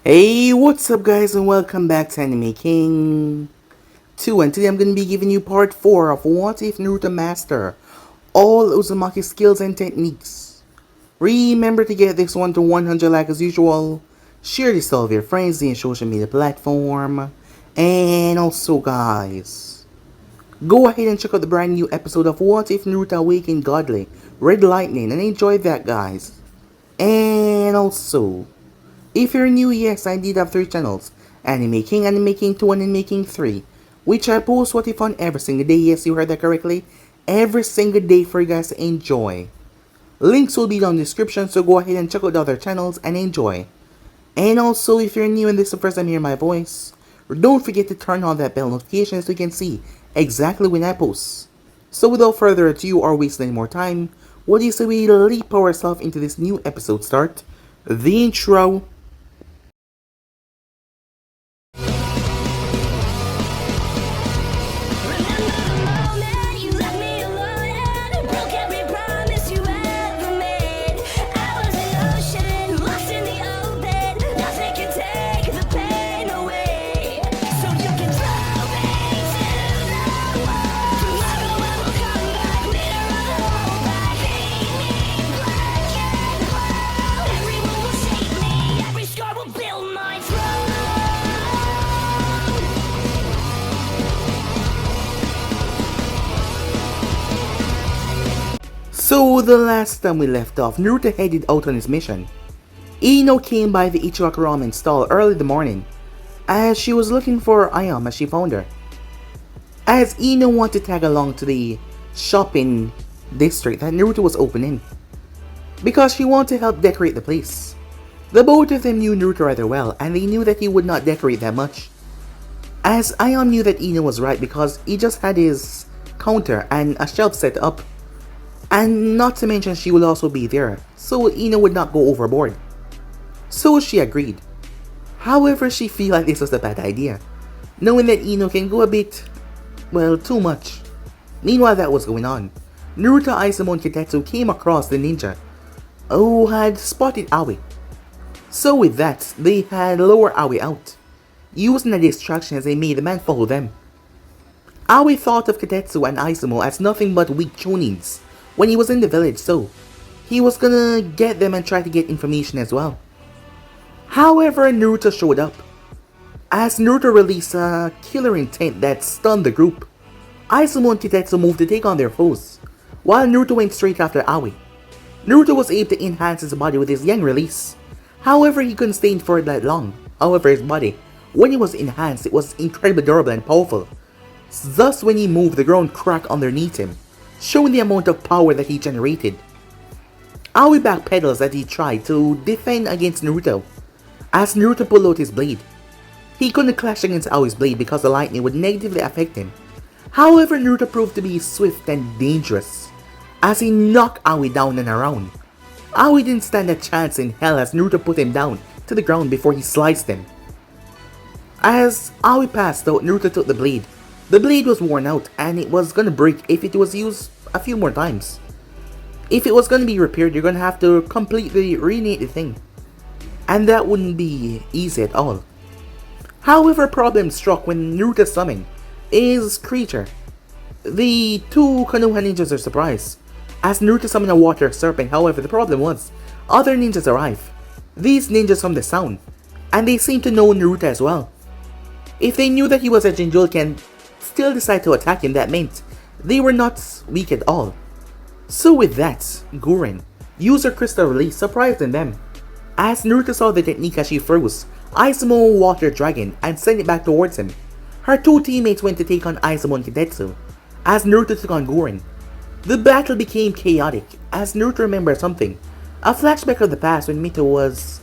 Hey, what's up guys and welcome back to Anime King 2, and today I'm going to be giving you part 4 of What If Naruto Master all Uzumaki skills and techniques. Remember to get this one to 100 like as usual, share this to all of your friends in social media platform, and also guys, go ahead and check out the brand new episode of What If Naruto Awakened Godly Red Lightning and enjoy that guys. And also, if you're new, yes, I did have 3 channels, Anime King, Anime King 2, and Anime King 3, which I post What If on every single day. Yes, you heard that correctly, every single day for you guys to enjoy. Links will be down in the description, so go ahead and check out the other channels and enjoy. And also, if you're new and this is the first time hearing my voice, don't forget to turn on that bell notification so you can see exactly when I post. So without further ado or wasting any more time, what do you say we leap ourselves into this new episode start? The intro. So the last time we left off, Naruto headed out on his mission. Ino came by the Ichiraku ramen stall early in the morning, as she was looking for Ayam as she found her. As Ino wanted to tag along to the shopping district that Naruto was opening, because she wanted to help decorate the place. The both of them knew Naruto rather well, and they knew that he would not decorate that much. As Ayam knew that Ino was right because he just had his counter and a shelf set up. And not to mention she will also be there, so Ino would not go overboard. So she agreed. However, she felt like this was a bad idea, knowing that Ino can go a bit, well, too much. Meanwhile that was going on, Naruto, Aizumo, and Kitetsu came across the ninja, who had spotted Aoi. So with that, they had lowered Aoi out, using a distraction as they made the man follow them. Aoi thought of Kitetsu and Aizumo as nothing but weak chonins when he was in the village, so he was gonna get them and try to get information as well. However, Naruto showed up. As Naruto released a killer intent that stunned the group, Aizumo and Kitetsu moved to take on their foes, while Naruto went straight after Aoi. Naruto was able to enhance his body with his yang release. However, he couldn't stay in for it that long. However, his body, when it was enhanced, it was incredibly durable and powerful. Thus, when he moved, the ground cracked underneath him, showing the amount of power that he generated. Aoi backpedals as he tried to defend against Naruto, as Naruto pulled out his blade. He couldn't clash against Aoi's blade because the lightning would negatively affect him. However, Naruto proved to be swift and dangerous, as he knocked Aoi down and around. Aoi didn't stand a chance in hell as Naruto put him down to the ground before he sliced him. As Aoi passed out, Naruto took the blade. The blade was worn out and it was gonna break if it was used a few more times. If it was gonna be repaired, you're gonna have to completely rename the thing, and that wouldn't be easy at all. However, problems struck when Naruto summoned his creature. The two Konoha ninjas are surprised as Naruto summoned a water serpent. However, the problem was other ninjas arrived. These ninjas from the sound, and they seemed to know Naruto as well. If they knew that he was a Jinchuriki and still decide to attack him, that meant they were not weak at all. So with that, Gurren used her crystal release, surprising them. As Naruto saw the technique as she froze Aizumo Water Dragon and sent it back towards him, her two teammates went to take on Aizumo and Kitetsu, as Naruto took on Gurren. The battle became chaotic as Naruto remembered something, a flashback of the past when Mito was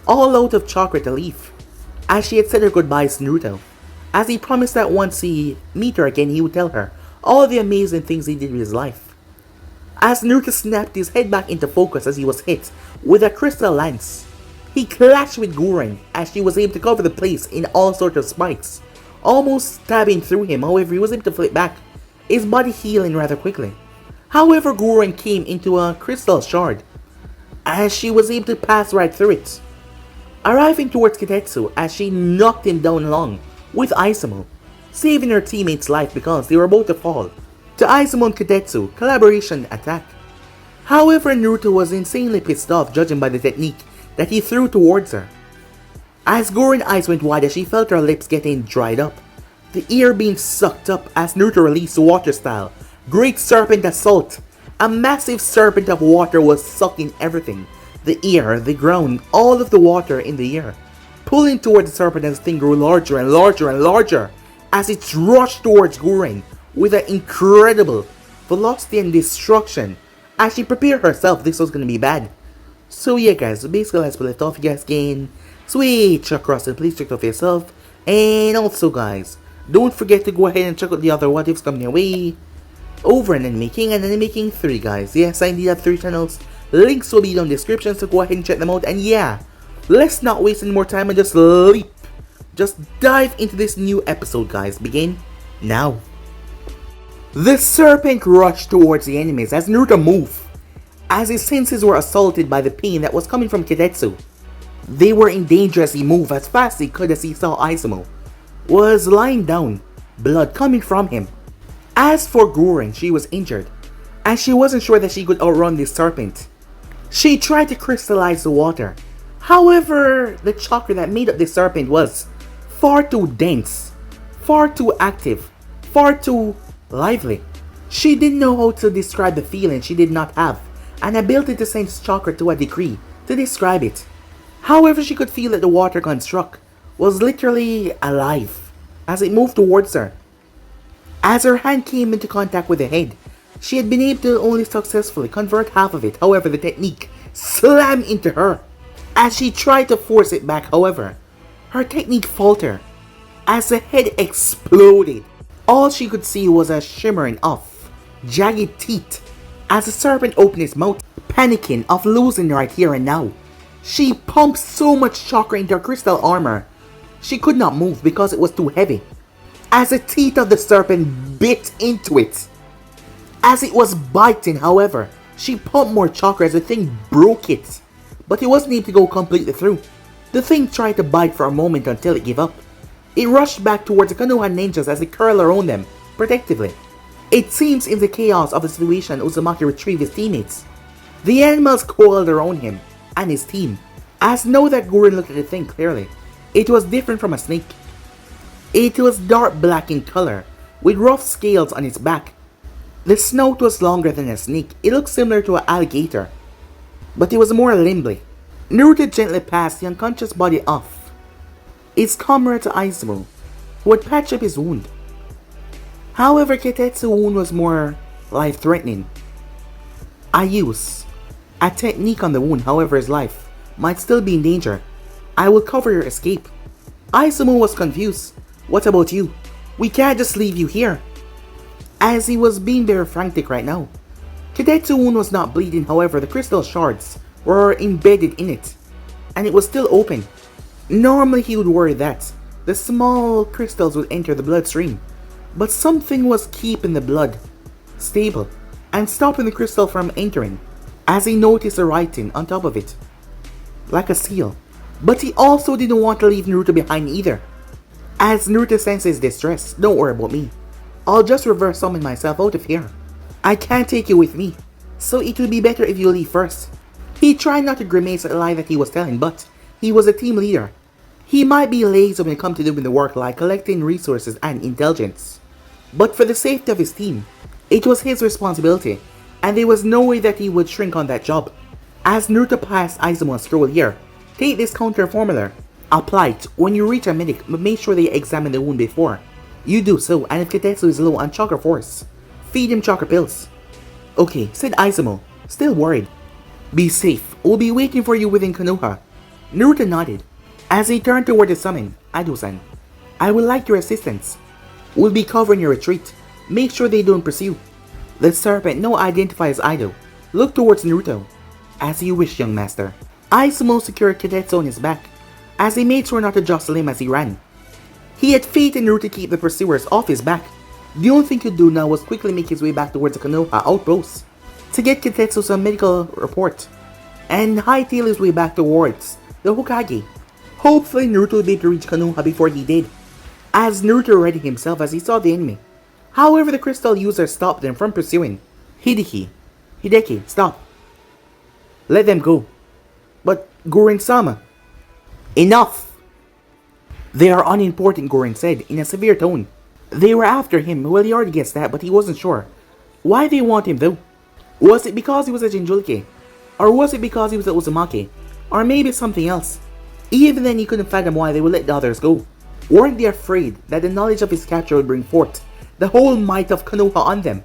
all out of chakra to leave, as she had said her goodbyes to Naruto, as he promised that once he meet her again he would tell her all the amazing things he did with his life. As Naruto snapped his head back into focus as he was hit with a crystal lance, he clashed with Gurren as she was able to cover the place in all sorts of spikes, almost stabbing through him. However, he was able to flip back, his body healing rather quickly. However, Gurren came into a crystal shard, as she was able to pass right through it. arriving towards Kitetsu as she knocked him down along with Izumo, saving her teammate's life because they were about to fall. To Izumo and Kitetsu, collaboration attack. However, Naruto was insanely pissed off judging by the technique that he threw towards her. As Goren's eyes went wide as she felt her lips getting dried up, the air being sucked up as Naruto released water style, Great Serpent Assault. A massive serpent of water was sucking everything, the air, the ground, all of the water in the air, pulling toward the serpent as the thing grew larger and larger and larger as it rushed towards Goren with an incredible velocity and destruction. As she prepared herself, this was going to be bad. So yeah guys, basically as we left off, you guys can switch across and please check it out for yourself. And also guys, don't forget to go ahead and check out the other what ifs coming your way over in Anime King and Anime King 3 guys. Yes, I indeed have 3 channels. Links will be down in the description, so go ahead and check them out. And yeah, let's not waste any more time and just dive into this new episode guys. Begin now. The serpent rushed towards the enemies as Naruto moved, as his senses were assaulted by the pain that was coming from Kitetsu. They were in danger as he moved as fast as he could as he saw Izumo was lying down, blood coming from him. As for Goren, she was injured, and she wasn't sure that she could outrun this serpent. She tried to crystallize the water. However, the chakra that made up this serpent was far too dense, far too active, far too lively. She didn't know how to describe the feeling. She did not have an ability to sense chakra to a degree to describe it. However, she could feel that the water construct was literally alive as it moved towards her. As her hand came into contact with the head, she had been able to only successfully convert half of it. However, the technique slammed into her. As she tried to force it back, however, her technique faltered as the head exploded. All she could see was a shimmering of jagged teeth as the serpent opened its mouth, panicking of losing right here and now. She pumped so much chakra into her crystal armor, she could not move because it was too heavy. As the teeth of the serpent bit into it. As it was biting, however, she pumped more chakra as the thing broke it. But it wasn't able to go completely through. The thing tried to bite for a moment until it gave up. It rushed back towards the Konoha ninjas as they curled around them, protectively. It seems in the chaos of the situation, Uzumaki retrieved his teammates. The animals coiled around him and his team. As now that Goren looked at the thing clearly, it was different from a snake. It was dark black in color, with rough scales on its back. The snout was longer than a snake. It looked similar to an alligator, but it was more limbly. Naruto gently passed the unconscious body off its comrade to Izumo, who would patch up his wound. However, Kitetsu's wound was more life-threatening. I use a technique on the wound, however his life might still be in danger. I will cover your escape. Izumo was confused. What about you? We can't just leave you here. As he was being very frantic right now. Kitetsu's wound was not bleeding, however the crystal shards were embedded in it, and it was still open. Normally he would worry that the small crystals would enter the bloodstream, but something was keeping the blood stable and stopping the crystal from entering, as he noticed the writing on top of it, like a seal. But he also didn't want to leave Naruto behind either. As Naruto senses distress, don't worry about me. I'll just reverse summon myself out of here. I can't take you with me, so it will be better if you leave first. He tried not to grimace at the lie that he was telling, but he was a team leader. He might be lazy when it comes to doing the work like collecting resources and intelligence. But for the safety of his team, it was his responsibility, and there was no way that he would shrink on that job. As Naruto passed Izumo and strolled here, take this counter formula. Apply it when you reach a medic, but make sure they examine the wound before you do so, and if Kitetsu is low on chakra force, feed him chakra pills. Okay, said Izumo, still worried. Be safe, we'll be waiting for you within Konoha. Naruto nodded. As he turned toward the summon, Ado-san, I would like your assistance. We'll be covering your retreat. Make sure they don't pursue. The serpent now identifies Ido. Look towards Naruto. As you wish, young master. Izumo secured Kitetsu on his back, as he made sure not to jostle him as he ran. He had faith in Naruto to keep the pursuers off his back. The only thing he could do now was quickly make his way back towards the Konoha outpost to get Kitetsu some medical report, and hightail his way back towards the Hokage. Hopefully Naruto would be able to reach Konoha before he did, as Naruto readied himself as he saw the enemy. However, the crystal user stopped them from pursuing. Hideki, stop. Let them go. But Gurren-sama. Enough! They are unimportant, Gurren said in a severe tone. They were after him. Well, he already guessed that, but he wasn't sure. Why they want him though? Was it because he was a Jinchuriki? Or was it because he was a Uzumaki? Or maybe something else? Even then he couldn't fathom why they would let the others go. Weren't they afraid that the knowledge of his capture would bring forth the whole might of Konoha on them?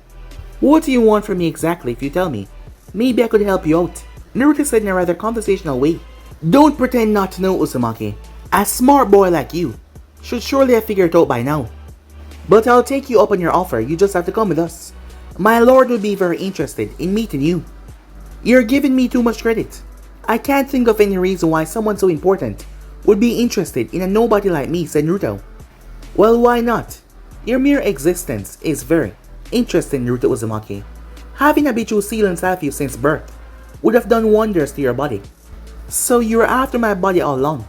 What do you want from me exactly if you tell me? Maybe I could help you out. Naruto said in a rather conversational way. Don't pretend not to know, Uzumaki. A smart boy like you should surely have figured it out by now. But I'll take you up on your offer, you just have to come with us. My lord would be very interested in meeting you. You're giving me too much credit. I can't think of any reason why someone so important would be interested in a nobody like me, said Naruto. Well, why not? Your mere existence is very interesting, Naruto Uzumaki. Having a Bichu seal inside of you since birth would have done wonders to your body. So you were after my body all along.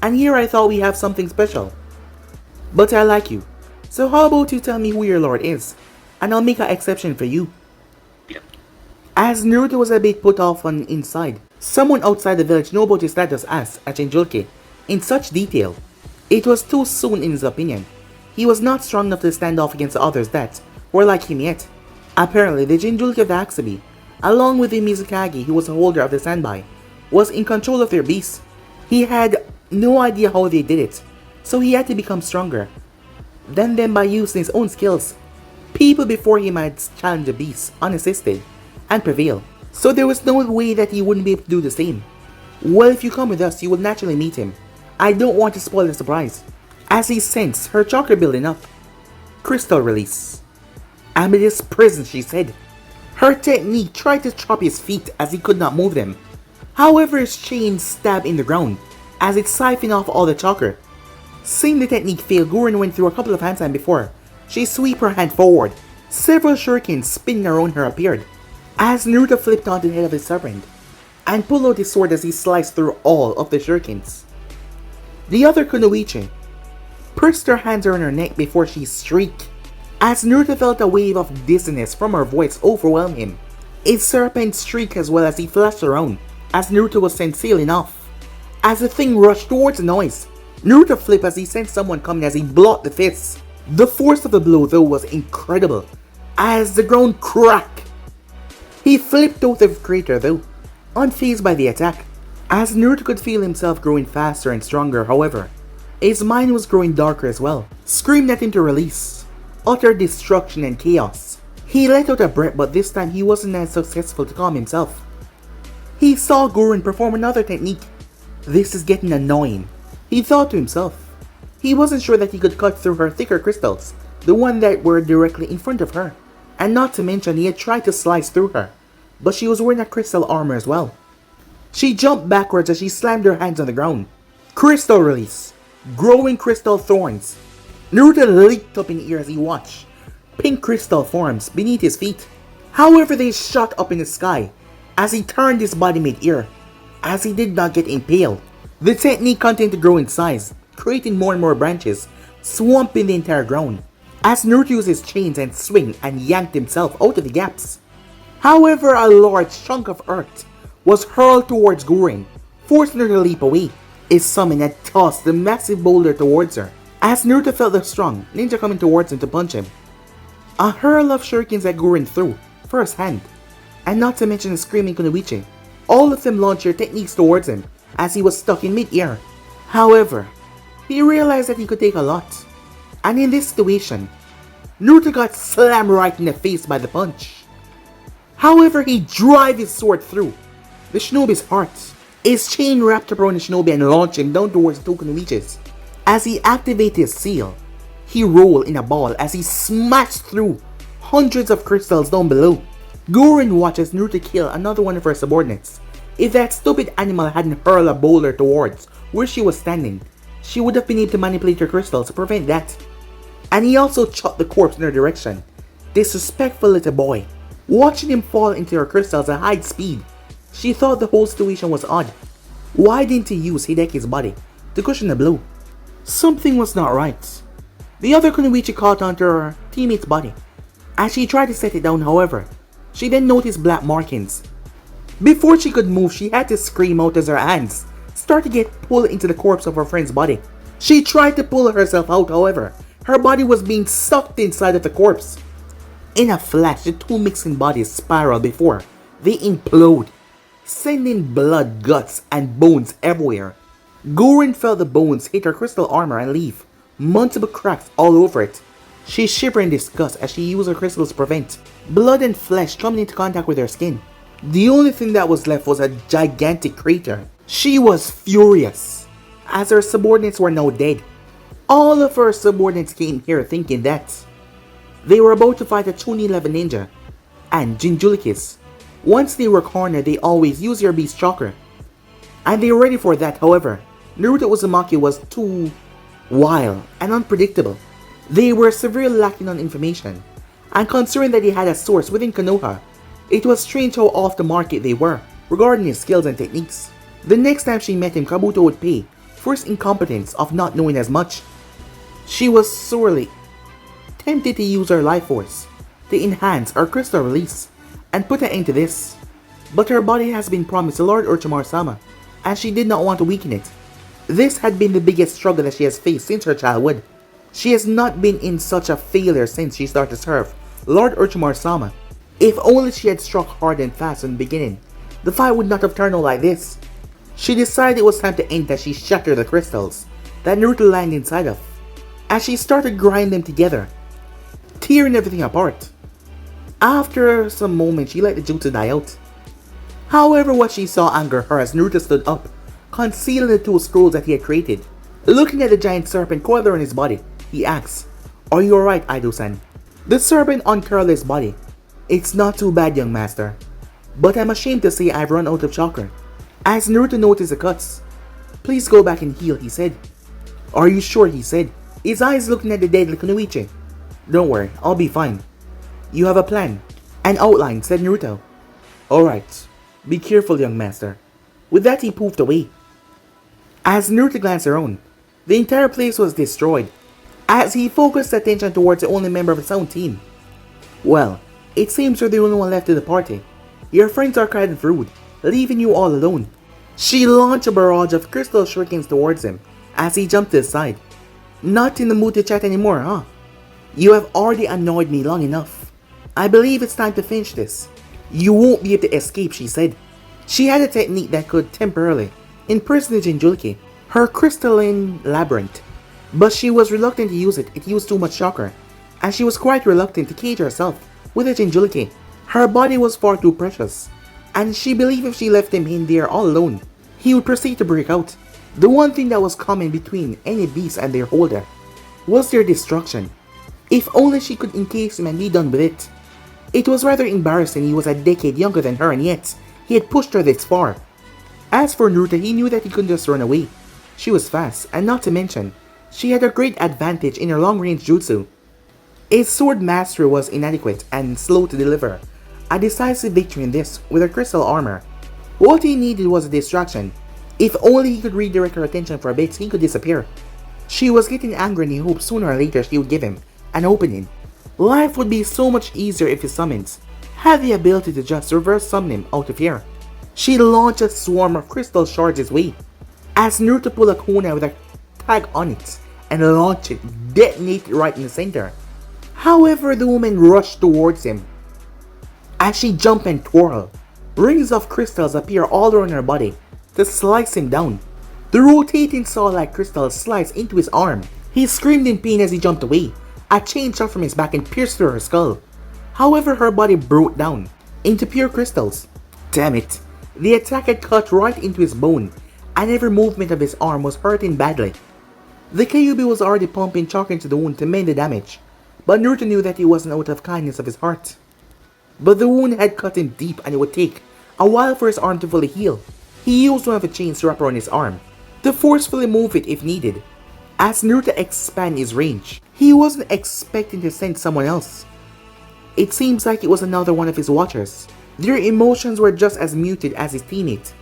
And here I thought we have something special. But I like you. So how about you tell me who your lord is, and I'll make an exception for you. As Naruto was a bit put off on inside, someone outside the village knew about his status as a Jinchuriki in such detail. It was too soon in his opinion. He was not strong enough to stand off against the others that were like him yet. Apparently the Jinchuriki of the Akatsuki, along with the Mizukage who was the holder of the Senbai, was in control of their beasts. He had no idea how they did it, so he had to become stronger than them by using his own skills. People before him had challenged the beasts unassisted and prevail, so there was no way that he wouldn't be able to do the same. Well, if you come with us, you will naturally meet him. I don't want to spoil the surprise. As he sensed her chakra building up. Crystal release. Amid's prison, she said. Her technique tried to chop his feet as he could not move them. However, his chains stabbed in the ground as it siphoned off all the chakra. Seeing the technique fail, Gurren went through a couple of handstands before she swept her hand forward. Several shurikens spinning around her appeared as Naruto flipped onto the head of his servant and pulled out his sword as he sliced through all of the shurikens. The other kunoichi pressed her hands around her neck before she shrieked as Naruto felt a wave of dizziness from her voice overwhelm him. His serpent shrieked as well as he flashed around as Naruto was sent sailing off. As the thing rushed towards the noise, Naruto flipped as he sensed someone coming as he blocked the fists. The force of the blow though was incredible as the ground cracked. He flipped out of the crater though, unfazed by the attack. As Naruto could feel himself growing faster and stronger, however, his mind was growing darker as well. Screamed at him to release utter destruction and chaos. He let out a breath, but this time he wasn't as successful to calm himself. He saw Gurren perform another technique. This is getting annoying, he thought to himself. He wasn't sure that he could cut through her thicker crystals, the one that were directly in front of her. And not to mention he had tried to slice through her, but she was wearing a crystal armor as well. She jumped backwards as she slammed her hands on the ground. Crystal release. Growing crystal thorns. Naruto leaped up in the air as he watched pink crystal forms beneath his feet. However, they shot up in the sky as he turned his body mid-air, as he did not get impaled. The technique continued to grow in size, creating more and more branches, swamping the entire ground, as Naruto used his chains and swing and yanked himself out of the gaps. However, a large chunk of earth was hurled towards Gurren, forcing her to leap away. His summon had tossed the massive boulder towards her, as Naruto felt the strong ninja coming towards him to punch him. A hurl of shurikens that Gurren threw first hand, and not to mention the screaming kunoichi. All of them launched their techniques towards him as he was stuck in mid-air. However, he realized that he could take a lot, and in this situation, Naruto got slammed right in the face by the punch. However, he drove his sword through the shinobi's heart. His chain wrapped around the shinobi and launched him down towards the two kunoichis. As he activated his seal, he rolled in a ball as he smashed through hundreds of crystals down below. Gurren watches Naruto kill another one of her subordinates. If that stupid animal hadn't hurled a boulder towards where she was standing, she would have been able to manipulate her crystals to prevent that. And he also shot the corpse in her direction. Disrespectful little boy. Watching him fall into her crystals at high speed, she thought the whole situation was odd. Why didn't he use Hideki's body to cushion the blow. Something was not right. The other Kunoichi caught onto her teammate's body. As she tried to set it down, however, she then noticed black markings. Before she could move, she had to scream out as her hands started to get pulled into the corpse of her friend's body. She tried to pull herself out, however, her body was being sucked inside of the corpse. In a flash, the two mixing bodies spiral before they implode, sending blood, guts, and bones everywhere. Gorin felt the bones hit her crystal armor and leave multiple cracks all over it. She shivered in disgust as she used her crystals to prevent blood and flesh coming into contact with her skin. The only thing that was left was a gigantic crater. She was furious, as her subordinates were now dead. All of her subordinates came here thinking that they were about to fight a Chunin 11 ninja and Jinjulikis. Once they were cornered, they always use your beast chakra. And they were ready for that. However, Naruto Uzumaki was too wild and unpredictable. They were severely lacking on information, and considering that he had a source within Konoha, it was strange how off the market they were regarding his skills and techniques. The next time she met him, Kabuto would pay for his incompetence of not knowing as much. She was sorely tempted to use her life force to enhance her crystal release and put an end to this. But her body has been promised to Lord Orochimaru-sama, and she did not want to weaken it. This had been the biggest struggle that she has faced since her childhood. She has not been in such a failure since she started to serve Lord Orochimaru-sama. If only she had struck hard and fast in the beginning, the fight would not have turned out like this. She decided it was time to end as she shattered the crystals that Naruto landed inside of, as she started grinding them together, tearing everything apart. After some moments, she let the jutsu die out. However, what she saw angered her as Naruto stood up, concealing the two scrolls that he had created. Looking at the giant serpent coiled around his body, he asks, "Are you alright, Aido-san?" The serpent uncurled his body. "It's not too bad, young master, but I'm ashamed to say I've run out of chakra." As Naruto noticed the cuts, "Please go back and heal," he said. "Are you sure?" he said, his eyes looking at the deadly Kunoichi. "Don't worry, I'll be fine." "You have a plan?" "An outline," said Naruto. "Alright, be careful, young master." With that, he poofed away. As Naruto glanced around, the entire place was destroyed, as he focused attention towards the only member of his own team. "Well, it seems you're the only one left to the party. Your friends are kind of rude, leaving you all alone." She launched a barrage of crystal shurikens towards him as he jumped to the side. "Not in the mood to chat anymore, huh? You have already annoyed me long enough. I believe it's time to finish this." "You won't be able to escape," she said. She had a technique that could temporarily imprison the Jinchuriki, her crystalline labyrinth, but she was reluctant to use it. It used too much chakra, and she was quite reluctant to cage herself with the Jinchuriki. Her body was far too precious, and she believed if she left him in there all alone, he would proceed to break out. The one thing that was common between any beast and their holder was their destruction. If only she could encase him and be done with it. It was rather embarrassing. He was a decade younger than her, and yet he had pushed her this far. As for Naruto, he knew that he couldn't just run away. She was fast, and not to mention, she had a great advantage in her long-range jutsu. His sword mastery was inadequate and slow to deliver a decisive victory in this with her crystal armor. What he needed was a distraction. If only he could redirect her attention for a bit, he could disappear. She was getting angry and he hoped sooner or later she would give him an opening. Life would be so much easier if his summons had the ability to just reverse summon him out of here. She launched a swarm of crystal shards his way, as Naruto pulled a kunai with a tag on it and launched it, detonated right in the center. However, the woman rushed towards him. As she jumped and twirled, rings of crystals appear all around her body to slice him down. The rotating saw-like crystals sliced into his arm. He screamed in pain as he jumped away. A chain shot from his back and pierced through her skull. However, her body broke down into pure crystals. Damn it! The attack had cut right into his bone, and every movement of his arm was hurting badly. The Kyuubi was already pumping chakra into the wound to mend the damage, but Naruto knew that it wasn't out of kindness of his heart. But the wound had cut him deep, and it would take a while for his arm to fully heal. He used one of the chains to wrap around his arm to forcefully move it if needed. As Naruto expanded his range, he wasn't expecting to sense someone else. It seems like it was another one of his watchers. Their emotions were just as muted as his teammate.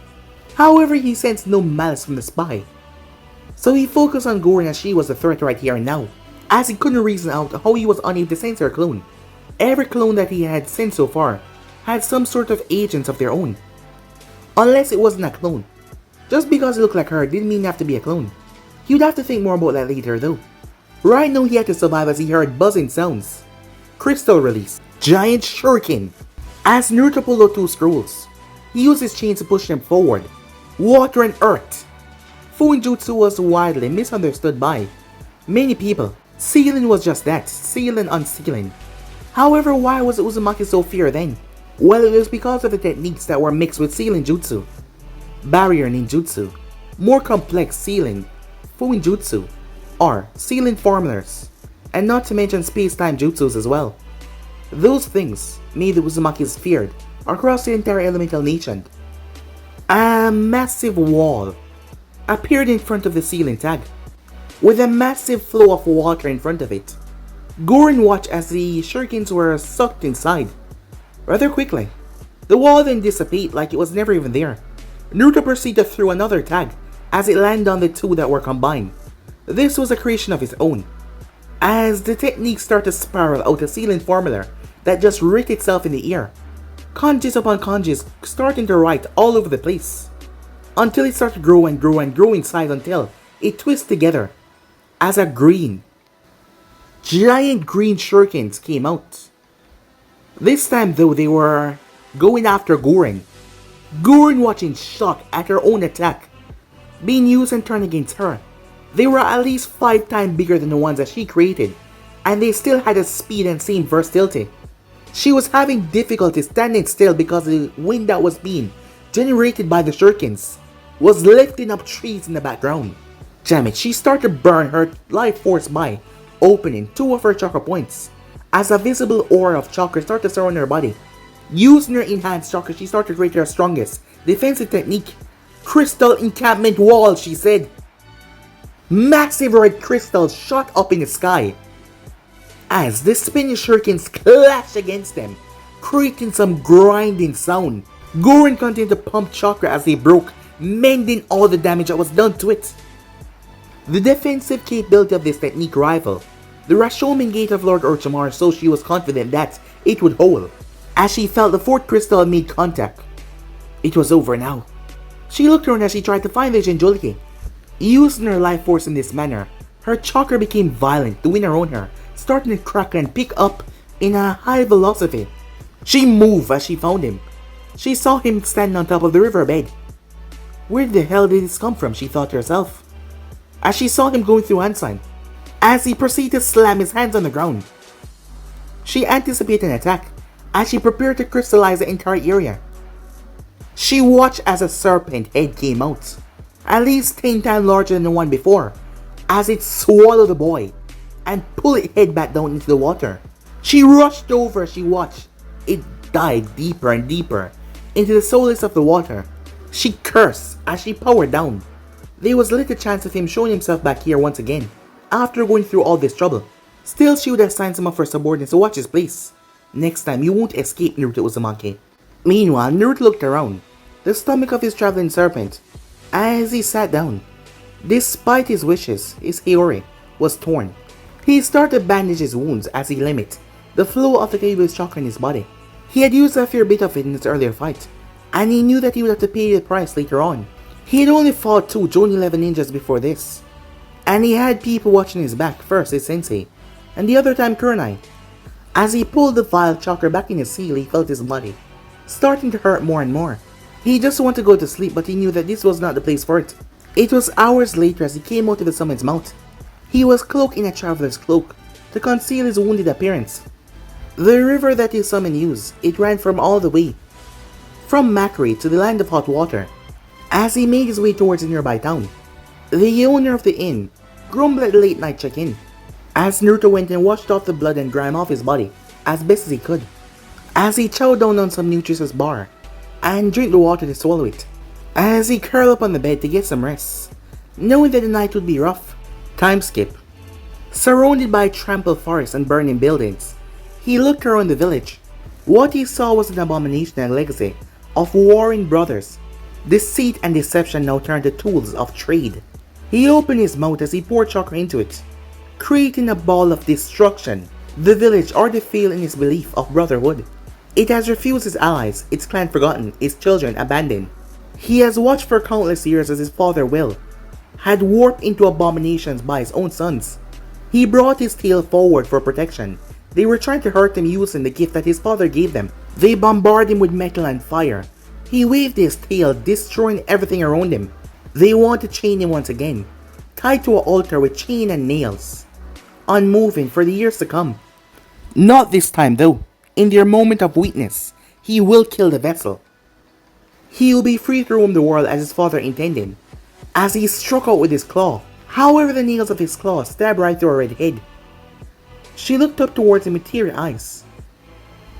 However, he sensed no malice from the spy. So he focused on Gorin as she was the threat right here and now, as he couldn't reason out how he was unable to sense her clone. Every clone that he had sent so far had some sort of agents of their own. Unless it wasn't a clone. Just because it looked like her didn't mean it have to be a clone. He would have to think more about that later though. Right now he had to survive as he heard buzzing sounds. Crystal release. Giant shuriken. As Naruto pulled out 2 scrolls, he used his chains to push them forward. Water and earth. Fuinjutsu was widely misunderstood by many people. Sealing was just that, sealing unsealing. However, why was Uzumaki so feared then? Well, it was because of the techniques that were mixed with sealing jutsu. Barrier ninjutsu, more complex sealing, Fuinjutsu, or sealing formulas, and not to mention space-time jutsus as well. Those things made the Uzumakis feared across the entire elemental nation. A massive wall appeared in front of the ceiling tag, with a massive flow of water in front of it. Gorin watched as the shurikens were sucked inside. Rather quickly, the wall then dissipated like it was never even there. Naruto proceeded through another tag as it landed on the 2 that were combined. This was a creation of his own, as the technique started to spiral out a sealing formula that just writ itself in the air. Kanjis upon kanjis starting to write all over the place, until it started to grow and grow and grow in size until it twists together as a giant green shurikens came out. This time though they were going after Gorin. Gorin watched in shock at her own attack being used and turned against her. They were at least 5 times bigger than the ones that she created, and they still had the speed and same versatility. She was having difficulty standing still because the wind that was being generated by the shurikens was lifting up trees in the background. Damn it, she started to burn her life force by opening 2 of her chakra points, as a visible aura of chakra started to surround her body. Using her enhanced chakra, she started to create her strongest defensive technique. Crystal encampment wall, she said. Massive red crystals shot up in the sky as the spinning shurikens clashed against them, creating some grinding sound. Gorin continued to pump chakra as they broke, mending all the damage that was done to it. The defensive capability of this technique rivaled the Rashomon Gate of Lord Orochimaru, so she was confident that it would hold. As she felt the 4th crystal made contact, it was over now. She looked around as she tried to find the Jinchuriki. Using her life force in this manner, her chakra became violent to win around her, starting to crack and pick up in a high velocity. She moved as she found him. She saw him standing on top of the riverbed. Where the hell did this come from, she thought to herself, as she saw him going through hand sign, as he proceeded to slam his hands on the ground. She anticipated an attack as she prepared to crystallize the entire area. She watched as a serpent head came out, at least 10 times larger than the one before, as it swallowed the boy and pulled its head back down into the water. She rushed over as she watched it dive deeper and deeper into the soulless of the water. She cursed as she powered down. There was little chance of him showing himself back here once again after going through all this trouble. Still, she would assign some of her subordinates to watch his place. Next time, you won't escape Naruto Uzumaki. Meanwhile, Naruto looked around the stomach of his traveling serpent as he sat down. Despite his wishes, his Hiyori was torn. He started to bandage his wounds as he limited the flow of the Kaiba's chakra in his body. He had used a fair bit of it in his earlier fight, and he knew that he would have to pay the price later on. He had only fought 2 Jonin 11 ninjas before this, and he had people watching his back, first his sensei, and the other time Kurenai. As he pulled the vile chakra back in his seal, he felt his body starting to hurt more and more. He just wanted to go to sleep, but he knew that this was not the place for it. It was hours later as he came out of the summon's mouth. He was cloaked in a traveler's cloak to conceal his wounded appearance. The river that his summon used, it ran from all the way from Makri to the land of hot water. As he made his way towards a nearby town, the owner of the inn grumbled at the late night check-in, as Naruto went and washed off the blood and grime off his body as best as he could, as he chowed down on some nutritious bar and drank the water to swallow it, as he curled up on the bed to get some rest, knowing that the night would be rough. Time skip. Surrounded by trampled forests and burning buildings, he looked around the village. What he saw was an abomination and legacy of warring brothers. Deceit and deception now turned to tools of trade. He opened his mouth as he poured chakra into it, creating a ball of destruction. The village already failed in its belief of brotherhood. It has refused its allies, its clan forgotten, its children abandoned. He has watched for countless years as his father will had warped into abominations by his own sons. He brought his tail forward for protection. They were trying to hurt him using the gift that his father gave them. They bombarded him with metal and fire. He waved his tail, destroying everything around him. They want to chain him once again, tied to an altar with chain and nails, unmoving for the years to come. Not this time though. In their moment of weakness, he will kill the vessel. He will be free to roam the world as his father intended, as he struck out with his claw. However, the nails of his claw stabbed right through her red head. She looked up towards him with teary eyes.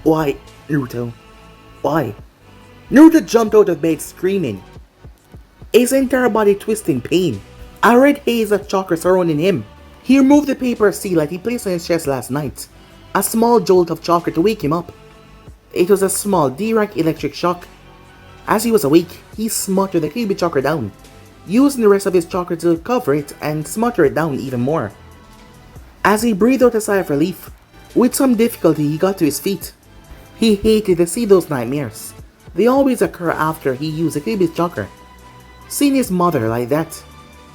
Why, Naruto? Why? Naruto jumped out of bed screaming, his entire body twisting in pain. A red haze of chakra surrounding him. He removed the paper seal that he placed on his chest last night. A small jolt of chakra to wake him up. It was a small D-rank electric shock. As he was awake, he smuttered the Kyuubi chakra down, using the rest of his chakra to cover it and smutter it down even more. As he breathed out a sigh of relief, with some difficulty he got to his feet. He hated to see those nightmares. They always occur after he used the Kyuubi's chakra. Seeing his mother like that,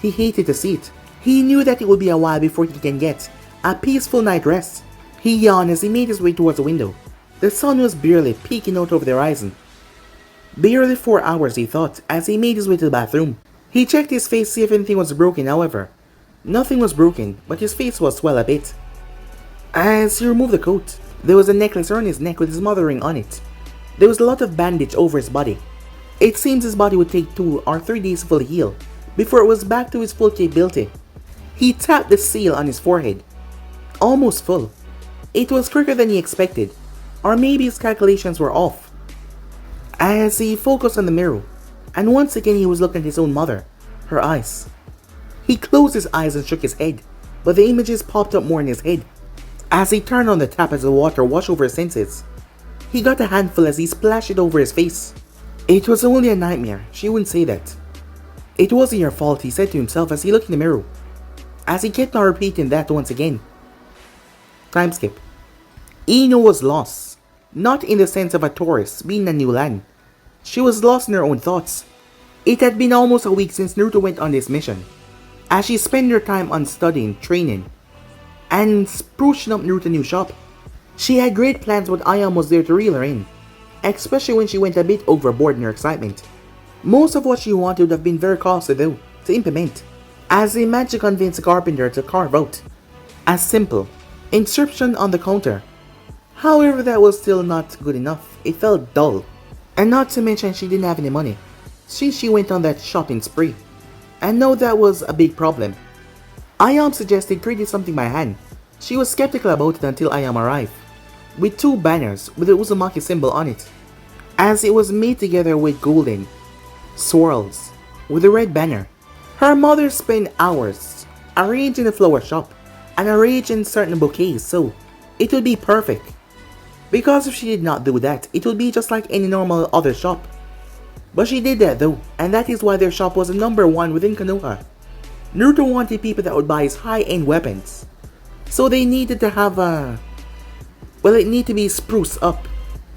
he hated to see it. He knew that it would be a while before he can get a peaceful night rest. He yawned as he made his way towards the window. The sun was barely peeking out over the horizon. Barely 4 hours, he thought, as he made his way to the bathroom. He checked his face to see if anything was broken, however. Nothing was broken, but his face was swelled a bit. As he removed the coat, there was a necklace around his neck with his mother ring on it. There was a lot of bandage over his body. It seems his body would take 2 or 3 days to fully heal, before it was back to its full capability. He tapped the seal on his forehead. Almost full. It was quicker than he expected, or maybe his calculations were off. As he focused on the mirror, and once again he was looking at his own mother, her eyes. He closed his eyes and shook his head, but the images popped up more in his head. As he turned on the tap as the water washed over his senses, he got a handful as he splashed it over his face. It was only a nightmare, she wouldn't say that. It wasn't your fault, he said to himself as he looked in the mirror, as he kept on repeating that once again. Time skip. Ino was lost, not in the sense of a tourist being in a new land. She was lost in her own thoughts. It had been almost a week since Naruto went on this mission, as she spent her time on studying, training, and sprucing up Naruto's new shop. She had great plans, but Ayam was there to reel her in, especially when she went a bit overboard in her excitement. Most of what she wanted would have been very costly though, to implement, as they managed to convince the carpenter to carve out a simple inscription on the counter. However, that was still not good enough. It felt dull. And not to mention she didn't have any money, since she went on that shopping spree. And no, that was a big problem. Ayam suggested creating something by hand. She was skeptical about it until Ayam arrived, with 2 banners with the Uzumaki symbol on it, as it was made together with golden swirls with a red banner. Her mother spent hours arranging the flower shop and arranging certain bouquets, so it would be perfect. Because if she did not do that, it would be just like any normal other shop. But she did that though, and that is why their shop was the #1 within Konoha. Naruto wanted people that would buy his high-end weapons, so they needed to have it needed to be spruced up.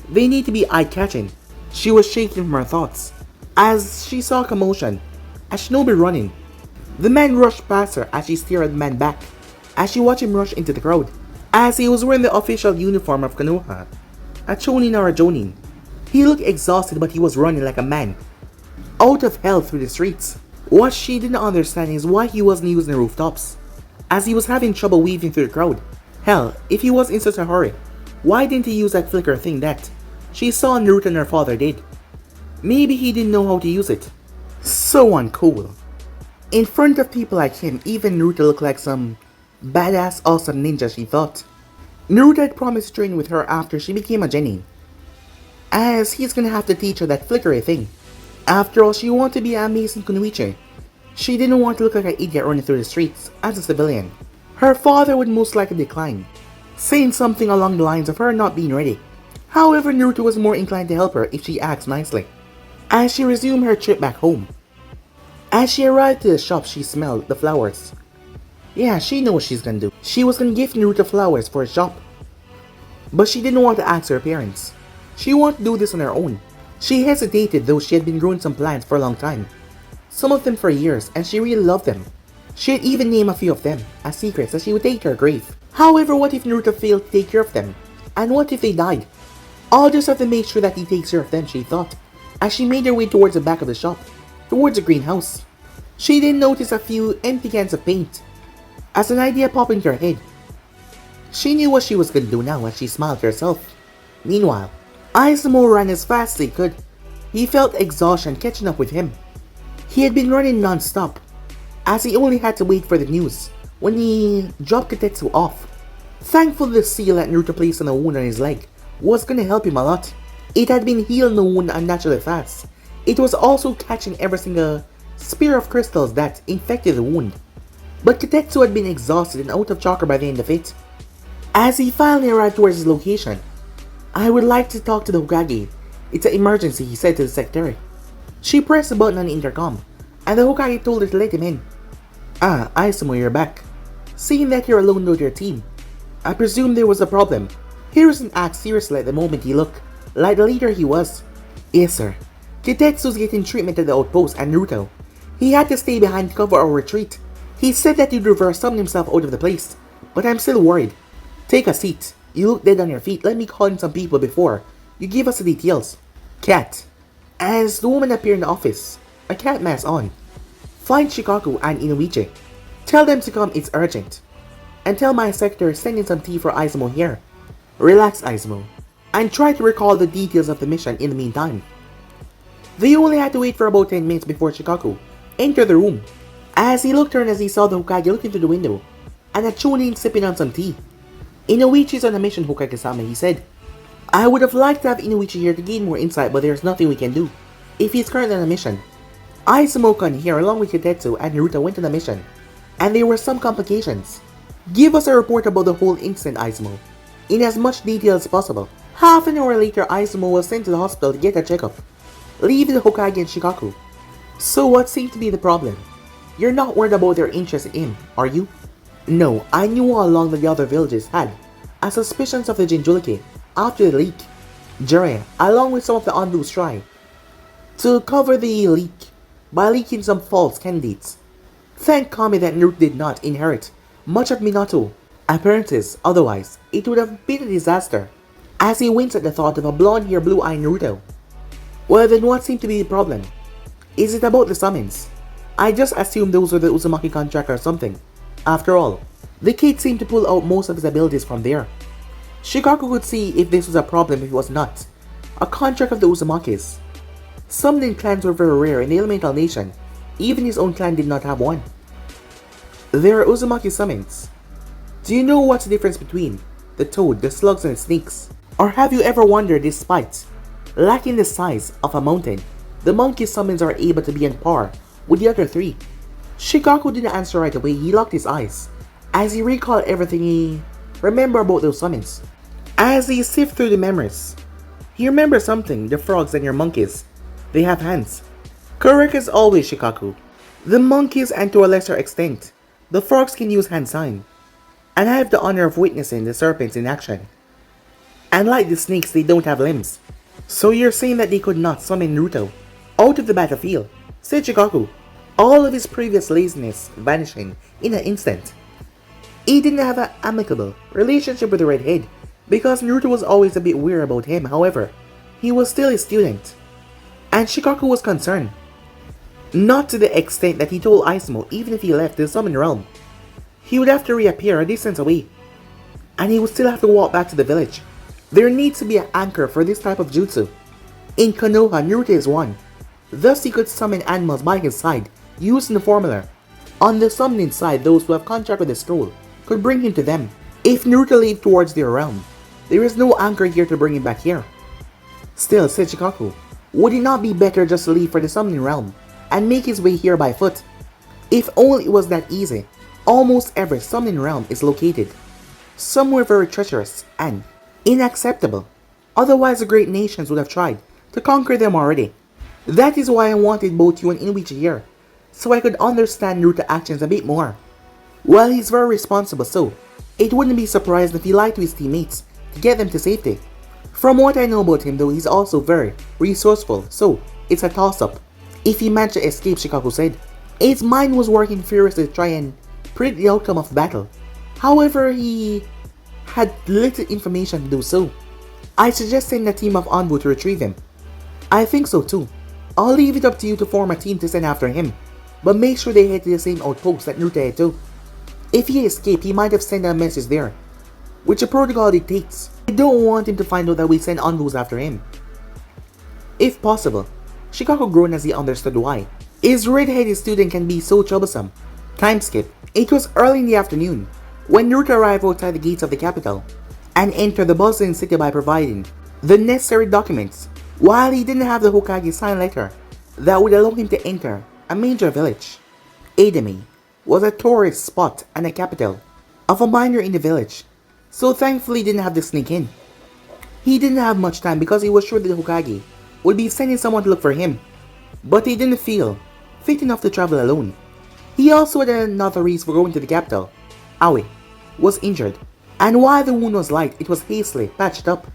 They need to be eye-catching. She was shaking from her thoughts, as she saw commotion, a shinobi running. The man rushed past her as she stared at the man back, as she watched him rush into the crowd, as he was wearing the official uniform of Konoha, a chonin or a jonin. He looked exhausted, but he was running like a man, out of hell through the streets. What she didn't understand is why he wasn't using the rooftops, as he was having trouble weaving through the crowd. Hell, if he was in such a hurry, why didn't he use that flicker thing that she saw Naruto and her father did? Maybe he didn't know how to use it. So uncool. In front of people like him, even Naruto looked like some badass awesome ninja, she thought. Naruto had promised to train with her after she became a genin, as he's gonna have to teach her that flickery thing. After all, she wanted to be an amazing kunoichi. She didn't want to look like an idiot running through the streets as a civilian. Her father would most likely decline, saying something along the lines of her not being ready. However, Naruto was more inclined to help her if she asked nicely. As she resumed her trip back home, As she arrived to the shop, she smelled the flowers. Yeah, she knew what she's gonna do. She was gonna give Naruto flowers for a shop. But she didn't want to ask her parents. She wanted to do this on her own. She hesitated, though she had been growing some plants for a long time. Some of them for years, and she really loved them. She had even named a few of them as secrets that she would take to her grave. However, what if Naruto failed to take care of them? And what if they died? I'll just have to make sure that he takes care of them, she thought, as she made her way towards the back of the shop, towards the greenhouse. She then noticed a few empty cans of paint. As an idea popped into her head, she knew what she was going to do now as she smiled to herself. Meanwhile, Izumo ran as fast as he could. He felt exhaustion catching up with him. He had been running non-stop, as he only had to wait for the news when he dropped Katetsu off. Thankful the seal that Naruto placed on the wound on his leg was going to help him a lot. It had been healing the wound unnaturally fast. It was also catching every single spear of crystals that infected the wound. But Katetsu had been exhausted and out of chakra by the end of it. As he finally arrived towards his location, "I would like to talk to the Hokage. It's an emergency," he said to the secretary. She pressed the button on the intercom, and the Hokage told her to let him in. "Ah, Izumo, you're back. Seeing that you're alone with your team, I presume there was a problem." Hiruzen asked seriously at the moment he looked like the leader he was. "Yes, sir. Kitetsu's getting treatment at the outpost and Naruto. He had to stay behind to cover our retreat. He said that he'd reverse summon himself out of the place, but I'm still worried. Take a seat. You look dead on your feet. Let me call in some people before you give us the details." "Cat." As the woman appeared in the office, a cat mask on, "Find Shikaku and Inuichi. Tell them to come, it's urgent. And tell my secretary send in some tea for Izumo here. Relax, Izumo, and try to recall the details of the mission in the meantime." They only had to wait for about 10 minutes before Shikaku entered the room. As he looked around as he saw the Hokage looking through the window, and a Chunin sipping on some tea. "Inuichi's on a mission, Hokage-sama," he said. "I would have liked to have Inuichi here to gain more insight, but there's nothing we can do if he's currently on a mission." Izumo-kun here along with Kitetsu and Naruto went on a mission, and there were some complications. "Give us a report about the whole incident, Izumo, in as much detail as possible." Half an hour later, Izumo was sent to the hospital to get a checkup, leaving the Hokage and Shikaku. "So what seemed to be the problem? You're not worried about their interest in him, are you?" "No, I knew all along that the other villages had a suspicions of the Jinchuriki after the leak. Jiraiya, along with some of the Onbus, tried to cover the leak by leaking some false candidates. Thank Kami that Naruto did not inherit much of Minato appearances, otherwise it would have been a disaster." As he winced at the thought of a blonde-haired, blue-eyed Naruto. "Well, then what seemed to be the problem? Is it about the summons? I just assumed those were the Uzumaki contract or something. After all, the kid seemed to pull out most of his abilities from there." Shikaku could see if this was a problem if it was not a contract of the Uzumakis. Summoning clans were very rare in the Elemental Nation. Even his own clan did not have one. There are Uzumaki summons. Do you know what's the difference between the toad, the slugs, and the snakes? Or have you ever wondered, despite lacking the size of a mountain, the monkey summons are able to be on par with the other three? Shikaku didn't answer right away. He locked his eyes as he recalled everything he remembered about those summons. As he sifted through the memories, he remembered something: the frogs and your monkeys. They have hands. Correct as always, Shikaku. The monkeys, and to a lesser extent, the frogs, can use hand sign. And I have the honor of witnessing the serpents in action. And like the snakes, they don't have limbs. So you're saying that they could not summon Naruto out of the battlefield, said Shikaku, all of his previous laziness vanishing in an instant. He didn't have an amicable relationship with the redhead because Naruto was always a bit weird about him. However, he was still a student, and Shikaku was concerned. Not to the extent that he told Izumo even if he left the Summon Realm, he would have to reappear a distance away, and he would still have to walk back to the village. There needs to be an anchor for this type of jutsu. In Konoha, Naruto is one. Thus he could summon animals by his side using the formula. On the summoning side, those who have contact with the scroll could bring him to them. If Naruto leaves towards their realm, there is no anchor here to bring him back here. Still, said Shikaku, would it not be better just to leave for the summoning realm and make his way here by foot? If only it was that easy. Almost every summoning realm is located somewhere very treacherous and unacceptable. Otherwise the great nations would have tried to conquer them already. That is why I wanted both you and Inuichi here, so I could understand Naruto's actions a bit more. Well, he's very responsible, so it wouldn't be surprising if he lied to his teammates to get them to safety. From what I know about him though, he's also very resourceful, so it's a toss-up. If he managed to escape, Shikaku said. His mind was working furiously to try and predict the outcome of the battle. However, he had little information to do so. I suggest sending a team of envoy to retrieve him. I think so too. I'll leave it up to you to form a team to send after him, but make sure they head to the same outpost that Naruto had to. If he escaped, he might have sent a message there, which the protocol dictates. I don't want him to find out that we send envoys after him. If possible. Shikaku groaned as he understood why. His red-headed student can be so troublesome. Time skip. It was early in the afternoon when Naruto arrived outside the gates of the capital and entered the bustling city by providing the necessary documents. While he didn't have the Hokage's sign letter that would allow him to enter a major village, Adami was a tourist spot and a capital of a minor in the village, so thankfully he didn't have to sneak in. He didn't have much time because he was sure that the Hokage would be sending someone to look for him, but he didn't feel fit enough to travel alone. He also had another reason for going to the capital. Aoi was injured, and while the wound was light, it was hastily patched up,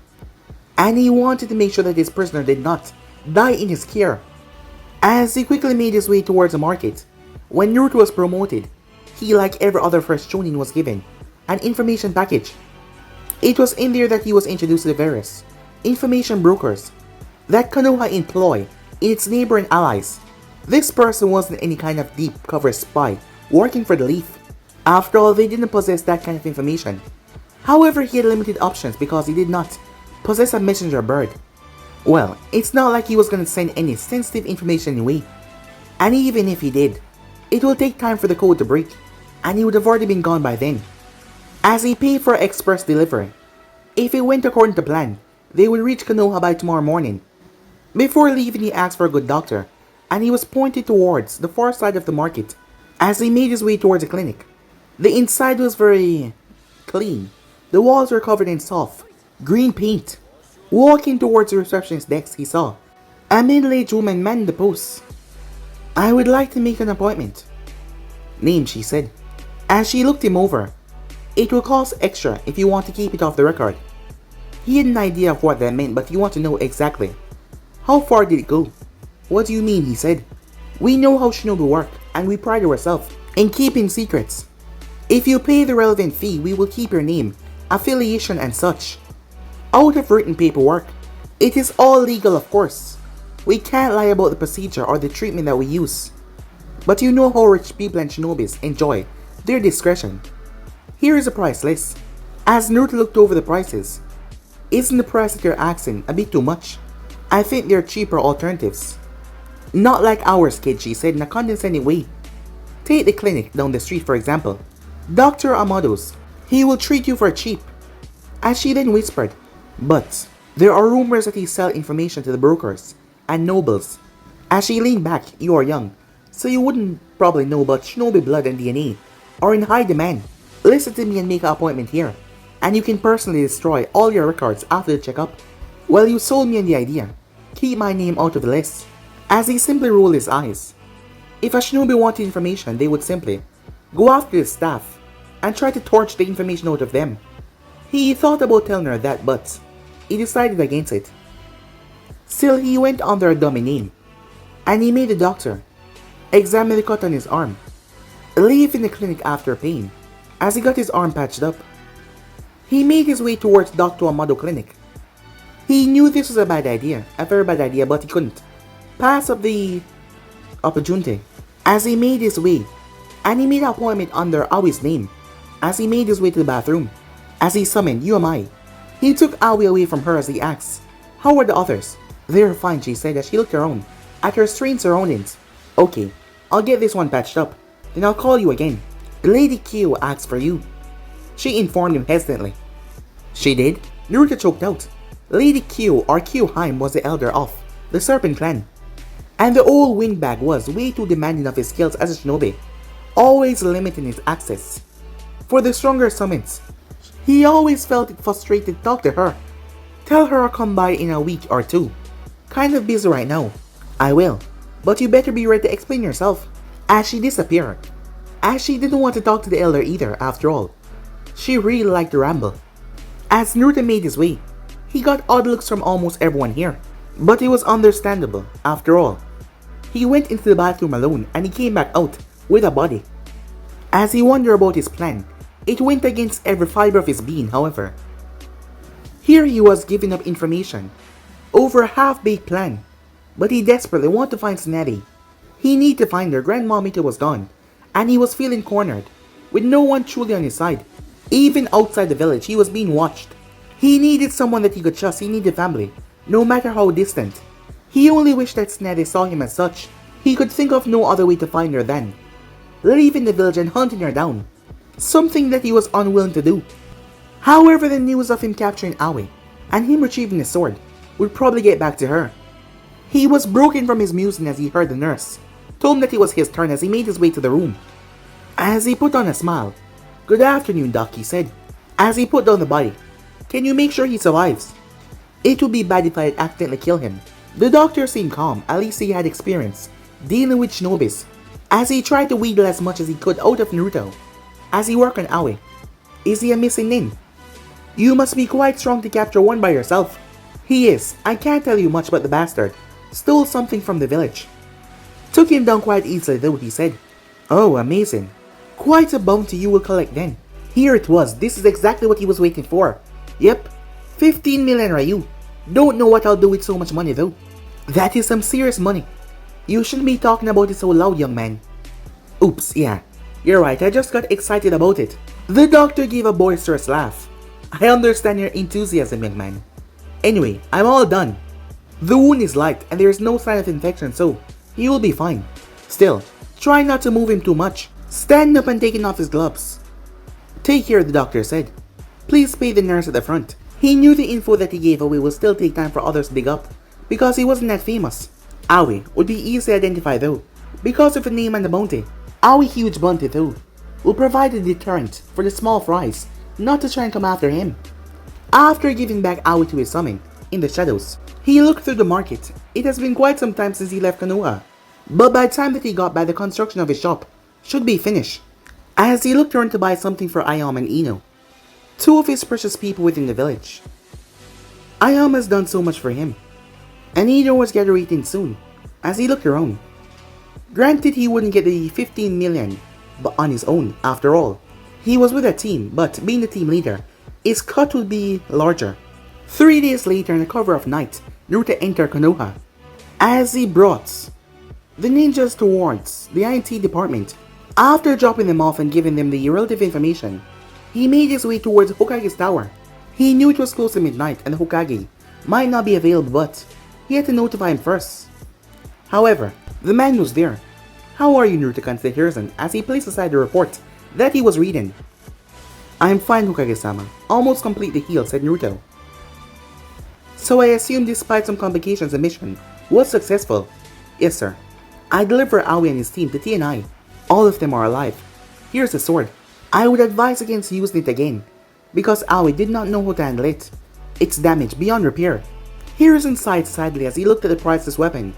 and he wanted to make sure that his prisoner did not die in his care. As he quickly made his way towards the market, when Naruto was promoted, he, like every other fresh Chunin, was given an information package. It was in there that he was introduced to the various information brokers that Konoha employ in its neighboring allies. This person wasn't any kind of deep cover spy working for the Leaf. After all, they didn't possess that kind of information. However, he had limited options because he did not possess a messenger bird. Well, it's not like he was going to send any sensitive information anyway. And even if he did, it will take time for the code to break, and he would have already been gone by then. As he paid for express delivery, if it went according to plan, they would reach Konoha by tomorrow morning. Before leaving, he asked for a good doctor, and he was pointed towards the far side of the market as he made his way towards the clinic. The inside was very clean. The walls were covered in soft green paint. Walking towards the receptionist's desk, he saw a middle-aged woman manning the post. "I would like to make an appointment." "Name," she said, as she looked him over. "It will cost extra if you want to keep it off the record." He had an idea of what that meant, but he wanted to know exactly. "How far did it go?" "What do you mean?" he said. "We know how shinobi work, and we pride ourselves in keeping secrets. If you pay the relevant fee, we will keep your name, affiliation, and such out of written paperwork. It is all legal, of course. We can't lie about the procedure or the treatment that we use. But you know how rich people and shinobis enjoy their discretion. Here is a price list." As Naruto looked over the prices, "Isn't the price that you're asking a bit too much? I think there are cheaper alternatives." "Not like ours, kid," she said in a condescending way. "Take the clinic down the street, for example. Dr. Amado's. He will treat you for cheap." As she then whispered, "But there are rumors that he sells information to the brokers and nobles." As she leaned back, "You are young, so you wouldn't probably know, but shinobi blood and DNA are in high demand. Listen to me and make an appointment here, and you can personally destroy all your records after the checkup." "Well, you sold me on the idea. Keep my name out of the list." As he simply rolled his eyes. If a shinobi wanted information, they would simply go after the staff and try to torch the information out of them. He thought about telling her that, but he decided against it. Still, he went under a dummy name, and he made the doctor examine the cut on his arm, leaving the clinic after pain. As he got his arm patched up, he made his way towards Dr. Amado's clinic. He knew this was a bad idea, a very bad idea, but he couldn't pass up the opportunity. As he made his way, and he made an appointment under Aoi's name. As he made his way to the bathroom, as he summoned "You he took Aoi away from her as he asked, "How are the others?" "They're fine," she said as she looked around at her strange surroundings. "Okay, I'll get this one patched up, then I'll call you again. Lady Kyo asked for you," she informed him hesitantly. "She did?" Naruto choked out. Lady Kyo, or Kyoheim, was the elder of the Serpent Clan, and the old windbag was way too demanding of his skills as a shinobi, always limiting his access. For the stronger summons, he always felt it frustrated to talk to her. "Tell her I'll come by in a week or two. Kind of busy right now." "I will, but you better be ready to explain yourself." as she disappeared, as she didn't want to talk to the elder either after all. She really liked the ramble. As Naruto made his way, he got odd looks from almost everyone here, but it was understandable after all. He went into the bathroom alone and he came back out with a body. As he wondered about his plan, it went against every fiber of his being, however. Here he was giving up information over a half-baked plan, but he desperately wanted to find Snetty. He needed to find her. Grandmomita was gone, and he was feeling cornered, with no one truly on his side. Even outside the village, he was being watched. He needed someone that he could trust. He needed family, no matter how distant. He only wished that Snetty saw him as such. He could think of no other way to find her than leaving the village and hunting her down, something that he was unwilling to do. However, the news of him capturing Aoi and him retrieving his sword would probably get back to her. He was broken from his musing as he heard the nurse told him that it was his turn as he made his way to the room. As he put on a smile, "Good afternoon, Doc," he said, as he put down the body. "Can you make sure he survives? It would be bad if I had accidentally killed him." The doctor seemed calm, at least he had experience dealing with shinobis, as he tried to wheedle as much as he could out of Naruto. As he worked on Aoi, "Is he a missing nin? You must be quite strong to capture one by yourself." "He is. I can't tell you much, but the bastard stole something from the village. Took him down quite easily though," he said. "Oh, amazing. Quite a bounty you will collect then." Here it was. This is exactly what he was waiting for. Yep, 15 million Ryu. Don't know what I'll do with so much money though. That is some serious money. You shouldn't be talking about it so loud, young man. Oops, yeah. You're right, I just got excited about it. The doctor gave a boisterous laugh. "I understand your enthusiasm, young man. Anyway, I'm all done. The wound is light and there is no sign of infection, so he will be fine. Still, try not to move him too much." Standing up and taking off his gloves. "Take care," the doctor said. "Please pay the nurse at the front." He knew the info that he gave away would still take time for others to dig up, because he wasn't that famous. Aoi would be easy to identify though, because of the name and the bounty. Aoi huge bounty though, will provide a deterrent for the small fries not to try and come after him. After giving back Aoi to his summon, in the shadows, he looked through the market. It has been quite some time since he left Konoha, but by the time that he got back, the construction of his shop should be finished. As he looked around to buy something for Ayam and Ino, two of his precious people within the village. Ayam has done so much for him, and Ino was graduating soon. As he looked around, granted he wouldn't get the 15 million, but on his own, after all. He was with a team, but being the team leader, his cut would be larger. 3 days later, in the cover of night, Naruto entered Konoha. As he brought the ninjas towards the IT department, after dropping them off and giving them the relative information, he made his way towards Hokage's tower. He knew it was close to midnight and the Hokage might not be available, but he had to notify him first. However, the man was there. "How are you, Naruto-kun?" said Hiruzen as he placed aside the report that he was reading. "I'm fine, Hokage-sama. Almost completely healed," said Naruto. "So I assume despite some complications the mission was successful?" "Yes, sir. I delivered Aoi and his team to TNI. All of them are alive. Here's the sword. I would advise against using it again, because Aoi did not know how to handle it. It's damaged beyond repair." Hiruzen sighed sadly as he looked at the priceless weapon.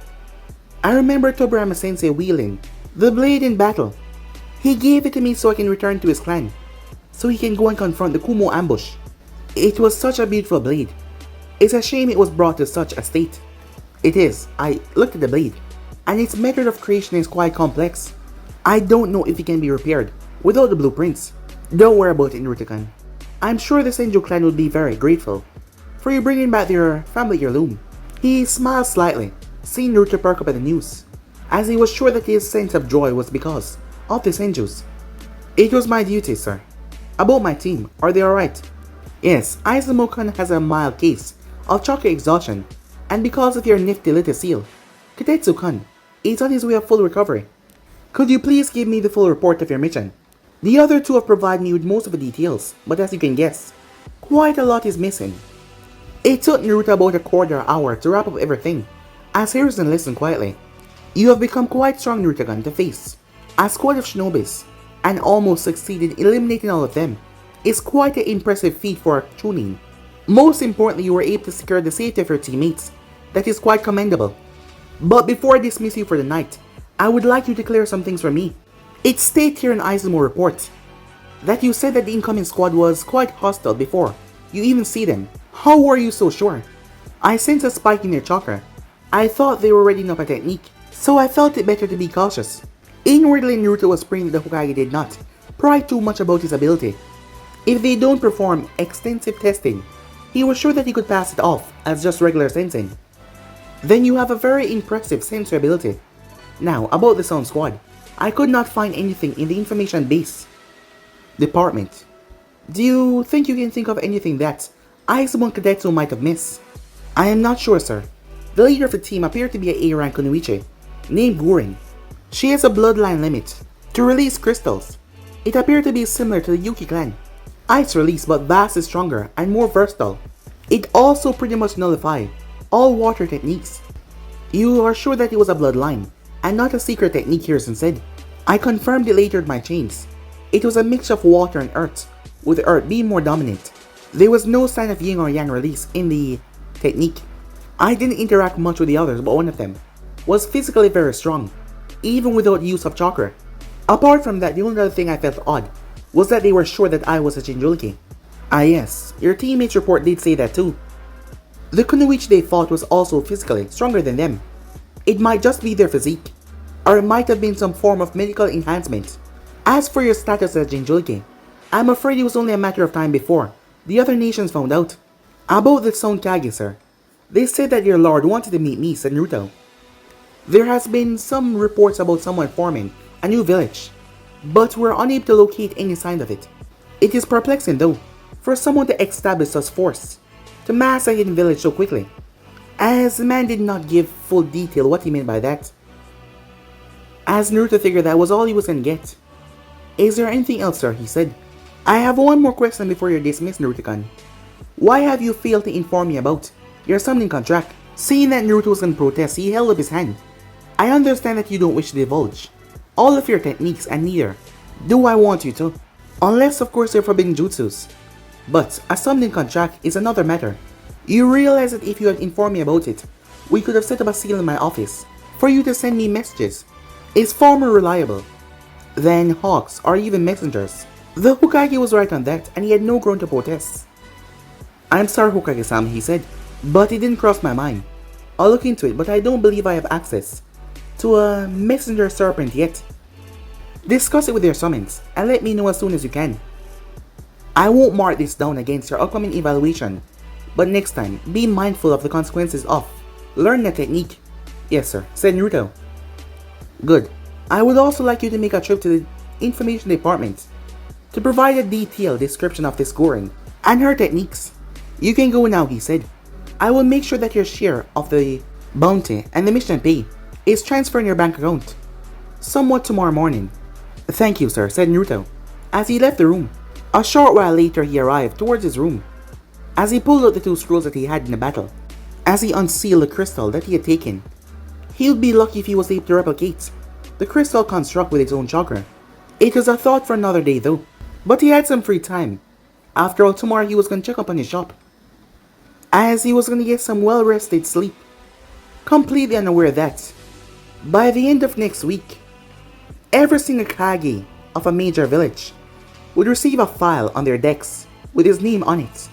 "I remember Tobirama Sensei wielding the blade in battle. He gave it to me so I can return to his clan, so he can go and confront the Kumo ambush. It was such a beautiful blade. It's a shame it was brought to such a state." "It is. I looked at the blade, and its method of creation is quite complex. I don't know if it can be repaired without the blueprints." "Don't worry about it, Naruto-kun. I'm sure the Senju clan would be very grateful for you bringing back their family heirloom." He smiled slightly, seeing Naruto perk up at the news, as he was sure that his sense of joy was because of the Senjus. "It was my duty, sir. About my team, are they alright?" "Yes, Izumo-kun has a mild case of chakra exhaustion, and because of your nifty little seal, Katetsu-kun is on his way of full recovery. Could you please give me the full report of your mission?" The other two have provided me with most of the details, but as you can guess, quite a lot is missing. It took Naruto about a quarter hour to wrap up everything, as Hiruzen listened quietly. "You have become quite strong, Naruto-kun, to face a squad of shinobis, and almost succeeded in eliminating all of them. It's quite an impressive feat for a chunin. Most importantly, you were able to secure the safety of your teammates. That is quite commendable. But before I dismiss you for the night, I would like you to clear some things for me. It states here in Izumo report that you said that the incoming squad was quite hostile before you even see them. How were you so sure? I sensed a spike in their chakra. I thought they were readying up a technique, so I felt it better to be cautious. Inwardly, Naruto was praying that the Hokage did not pry too much about his ability. If they don't perform extensive testing, he was sure that he could pass it off as just regular sensing. Then you have a very impressive sensory ability. Now, about the Sound Squad, I could not find anything in the information base department. Do you think you can think of anything that Izumo Kadetsu might have missed? I am not sure, sir. The leader of the team appeared to be a A-rank kunoichi, named Gurin. She has a bloodline limit to release crystals. It appeared to be similar to the Yuki clan. Ice release, but vastly stronger and more versatile. It also pretty much nullified all water techniques. You are sure that it was a bloodline and not a secret technique here said. I confirmed it later in my chains. It was a mix of water and earth, with earth being more dominant. There was no sign of yin or yang release in the technique. I didn't interact much with the others, but one of them was physically very strong, even without use of chakra. Apart from that, the only other thing I felt odd was that they were sure that I was a Jinchuriki. Ah yes, your teammates' report did say that too. The kunoichi they fought was also physically stronger than them. It might just be their physique, or it might have been some form of medical enhancement. As for your status as Jinchuriki, I'm afraid it was only a matter of time before the other nations found out. About the Sound Kage, sir. They said that your lord wanted to meet me, said Naruto. There has been some reports about someone forming a new village, but we're unable to locate any sign of it. It is perplexing though, for someone to establish such force, to mass a hidden village so quickly, as the man did not give full detail what he meant by that. As Naruto figured that was all he was gonna get. Is there anything else, sir? He said. I have one more question before you're dismissed, Naruto-kun. Why have you failed to inform me about your summoning contract? Seeing that Naruto was gonna protest, he held up his hand. I understand that you don't wish to divulge all of your techniques, and neither do I want you to. Unless of course they're forbidden jutsus. But a summoning contract is another matter. You realize that if you had informed me about it, we could have set up a seal in my office for you to send me messages. It's far more reliable than hawks or even messengers. The Hokage was right on that, and he had no ground to protest. I'm sorry, Hokage-sama, he said, but it didn't cross my mind. I'll look into it, but I don't believe I have access to a messenger serpent yet. Discuss it with your summons, and let me know as soon as you can. I won't mark this down against your upcoming evaluation, but next time, be mindful of the consequences of learning the technique. Yes, sir, said Naruto. Good. I would also like you to make a trip to the information department to provide a detailed description of this Gurin and her techniques. You can go now, he said. I will make sure that your share of the bounty and the mission pay is transferred in your bank account somewhat tomorrow morning. Thank you, sir, said Naruto as he left the room. A short while later he arrived towards his room as he pulled out the two scrolls that he had in the battle. As he unsealed the crystal that he had taken, he would be lucky if he was able to replicate the crystal construct with its own chakra. It was a thought for another day though, but he had some free time. After all, tomorrow he was going to check up on his shop, as he was going to get some well-rested sleep, completely unaware that by the end of next week, every single Kage of a major village would receive a file on their decks with his name on it.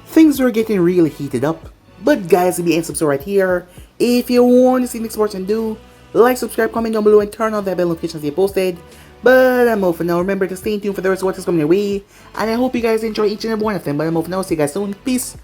Things were getting really heated up, but guys, if you end subscribe right here. If you want to see next portion, do like, subscribe, comment down below, and turn on the bell notifications they posted. But I'm out for now. Remember to stay tuned for the rest of what is coming your way, and I hope you guys enjoy each and every one of them. But I'm out for now. See you guys soon. Peace.